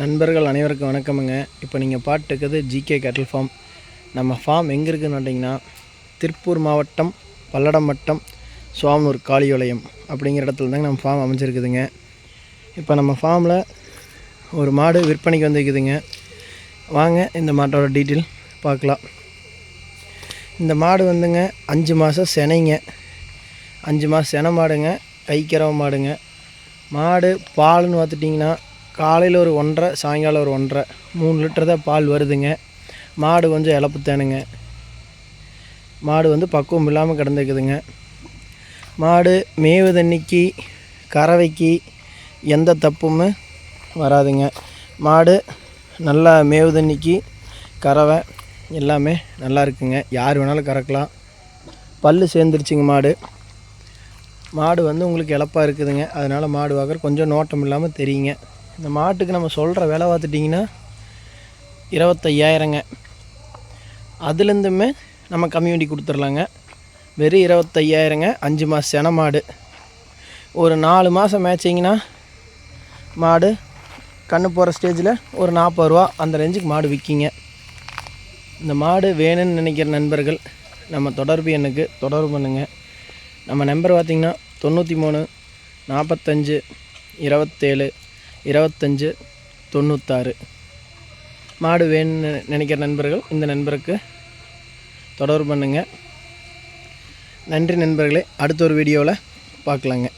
நண்பர்கள் அனைவருக்கும் வணக்கமுங்க. இப்போ நீங்கள் பார்த்துருக்கிறது ஜிகே கேட்டில் ஃபார்ம். நம்ம ஃபார்ம் எங்கே இருக்குதுன்னு பார்த்தீங்கன்னா, திருப்பூர் மாவட்டம் பல்லடம் வட்டம் சோமனூர் காளியோலயம் அப்படிங்கிற இடத்துல தாங்க நம்ம ஃபார்ம் அமைஞ்சிருக்குதுங்க. இப்போ நம்ம ஃபார்மில் ஒரு மாடு விற்பனைக்கு வந்துருக்குதுங்க. வாங்க இந்த மாட்டோட டீட்டெயில் பார்க்கலாம். இந்த மாடு வந்துங்க 5 மாதம் செனைங்க, 5 மாதம் செனை மாடுங்க, கைக்கிறவ மாடுங்க. மாடு பால்னு பார்த்துட்டிங்கன்னா காலையில் ஒரு 1.5, சாயங்காலம் ஒரு 1.5, 3 லிட்டர் தான் பால் வருதுங்க. மாடு கொஞ்சம் இழப்புத்தானுங்க. மாடு வந்து பக்குவம் இல்லாமல் கிடந்துக்குதுங்க. மாடு மேவு தண்ணிக்கு கறவைக்கு எந்த தப்புமே வராதுங்க. மாடு நல்லா மேவு தண்ணிக்கு கறவை எல்லாமே நல்லா இருக்குங்க. யார் வேணாலும் கறக்கலாம். பல் சேர்ந்துருச்சுங்க. மாடு வந்து உங்களுக்கு இழப்பாக இருக்குதுங்க. அதனால் மாடு வாங்குற கொஞ்சம் நோட்டம் இல்லாமல் தெரியுங்க. இந்த மாட்டுக்கு நம்ம சொல்கிற விலை பார்த்துட்டிங்கன்னா 25,000ங்க. அதுலேருந்துமே நம்ம கம்மி பண்ணி கொடுத்துர்லாங்க. வெறும் 25,000ங்க. 5 மாதம் செனை மாடு. ஒரு 4 மாதம் மேய்ச்சிங்கன்னா மாடு கண்ணு போகிற ஸ்டேஜில் ஒரு 40 ரூபா அந்த ரேஞ்சுக்கு மாடு விற்கிங்க. இந்த மாடு வேணும்னு நினைக்கிற நண்பர்கள் நம்ம தொடர்பு எண்ணுக்கு தொடர்பு பண்ணுங்க. நம்ம நம்பர் பார்த்திங்கன்னா 93 45 27 25 96. மாடு வேணும்னு நினைக்கிற நண்பர்கள் இந்த நண்பருக்கு தொடர்பு பண்ணுங்கள். நன்றி நண்பர்களே. அடுத்த ஒரு வீடியோவில் பார்க்கலாங்க.